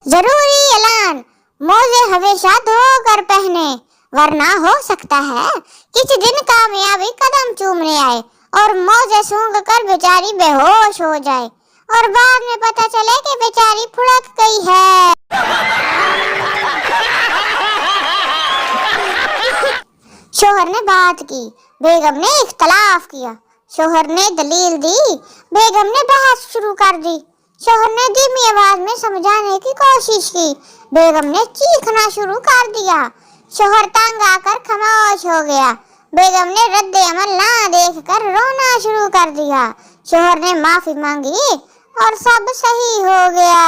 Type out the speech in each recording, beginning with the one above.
जरूरी ऐलान, मोजे हमेशा धोकर पहने, वरना हो सकता है किसी दिन कामयाबी कदम चूमने आए और मोजे सूंघ कर बेचारी बेहोश हो जाए और बाद में पता चले कि बेचारी फुड़क गई है। शोहर ने बात की, बेगम ने इख्तलाफ किया। शोहर ने दलील दी, बेगम ने बहस शुरू कर दी। शोहर ने धीमी आवाज में समझाने की कोशिश की, बेगम ने चीखना शुरू कर दिया। शोहर तंग आकर खामोश हो गया। बेगम ने रद्द अमल ना देखकर रोना शुरू कर दिया। शोहर ने माफी मांगी और सब सही हो गया।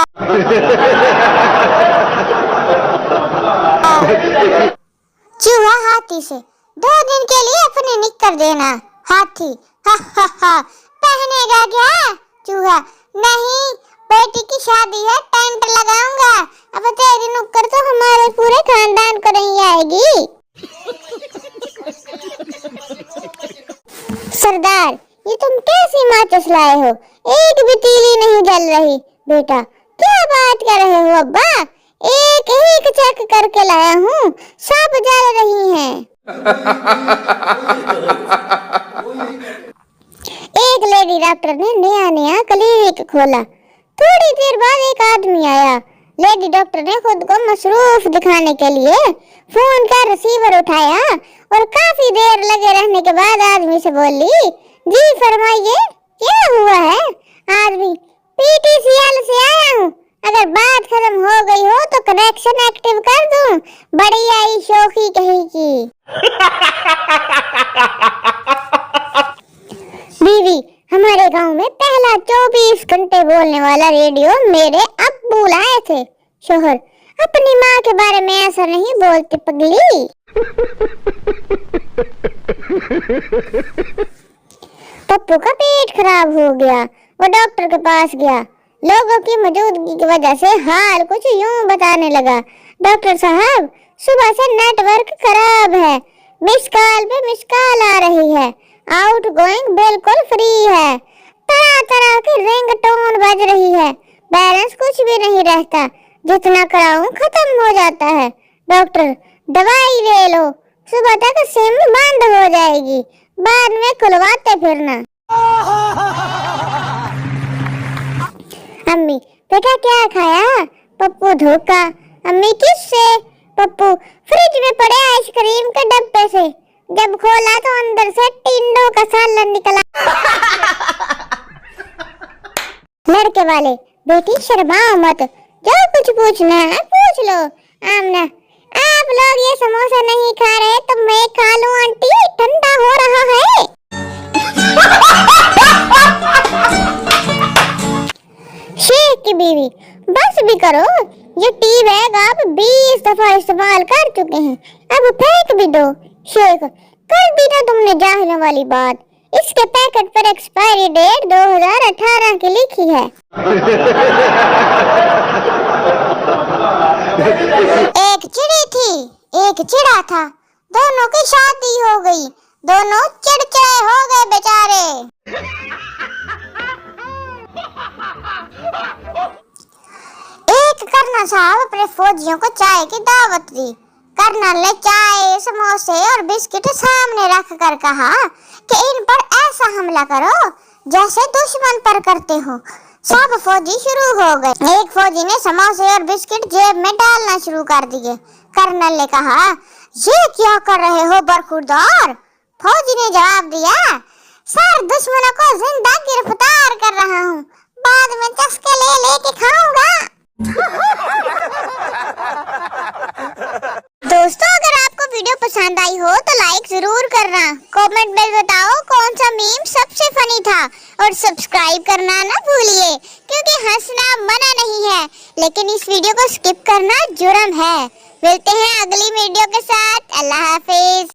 चूहा हाथी से, 2 दिन के लिए अपने निक्कर देना। हाथी, हा हा हा, पहनेगा क्या? चूहा, नहीं, बेटी की शादी है, टेंट लगाऊंगा। अब तेरी नुक्कर तो हमारे पूरे खानदान को नहीं आएगी। सरदार, ये तुम कैसी माचिस लाए हो? एक भी तीली नहीं जल रही। बेटा, क्या बात कर रहे हो अब्बा? एक एक चेक करके लाया हूँ, सब जल रही हैं। एक लेडी डॉक्टर ने नया क्लिनिक खोला। थोड़ी देर बाद एक आदमी आया। लेडी डॉक्टर ने खुद को मसरूफ दिखाने के लिए फोन का रिसीवर उठाया और काफी देर लगे रहने के बाद आदमी से बोली, जी फरमाइए, क्या हुआ है? आदमी, पीटीसीएल से आया हूँ, अगर बात खत्म हो गई हो तो कनेक्शन एक्टिव कर दूं। बड़ी आई शोखी कहीं की। बीवी, हमारे गांव में पहला 24 घंटे बोलने वाला रेडियो मेरे अब्बू लाए थे। शोहर, अपनी माँ के बारे में ऐसा नहीं बोलते पगली। पप्पू का पेट खराब हो गया, वो डॉक्टर के पास गया। लोगों की मौजूदगी की वजह से हाल कुछ यूं बताने लगा, डॉक्टर साहब, सुबह से नेटवर्क खराब है, मिस कॉल पे मिस कॉल आ रही है, आउट गोइंग बिल्कुल फ्री है, तरह तरह की रिंगटोन बज रही है, बैलेंस कुछ भी नहीं रहता, जितना कराऊं खत्म हो जाता है। डॉक्टर, दवाई ले लो, सुबह तक सिम बंद हो जाएगी, बाद में खुलवाते फिरना। अम्मी, बेटा क्या खाया? पप्पू, धोखा। अम्मी, किससे? पप्पू, फ्रिज में पड़े आइसक्रीम के डब्बे से, जब खोला तो अंदर से टिंडों का सालन निकला। लड़के वाले, बेटी शर्माओ मत, जो कुछ पूछना है पूछ लो। आमना, आप लोग ये समोसा नहीं खा रहे तो मैं खा लूं आंटी, ठंडा हो रहा है। शेख की बीवी, बस भी करो, ये टी बैग आप 20 दफा इस्तेमाल कर चुके हैं, अब फेंक भी दो। शेख, कर दी ना तुमने जाहिलों वाली बात, इसके पैकेट पर एक्सपायरी डेट 2018 की लिखी है। एक चिड़ी थी, एक चिड़ा था, दोनों की शादी हो गई, दोनों चिड़चिड़े हो गए बेचारे। एक कर्नल साहब अपने फौजियों को चाय की दावत दी। कर्नल ने चाय, समोसे और बिस्किट सामने रख कर कहा कि इन पर ऐसा हमला करो जैसे दुश्मन पर करते हो। सब फौजी शुरू हो गए। एक फौजी ने समोसे और बिस्किट जेब में डालना शुरू कर दिए। कर्नल ने कहा, ये क्या कर रहे हो बरखुरदार? फौजी ने जवाब दिया, सर, दुश्मनों को जिंदा गिरफ्तार कर रहा हूँ, बाद में चस्के ले लेके खाऊंगा। दोस्तों, अगर आपको वीडियो पसंद आई हो तो लाइक जरूर करना, कमेंट में बताओ कौन सा मीम सबसे फनी था और सब्सक्राइब करना ना भूलिए, क्योंकि हंसना मना नहीं है, लेकिन इस वीडियो को स्किप करना जुर्म है। मिलते हैं अगली वीडियो के साथ। अल्लाह हाफिज।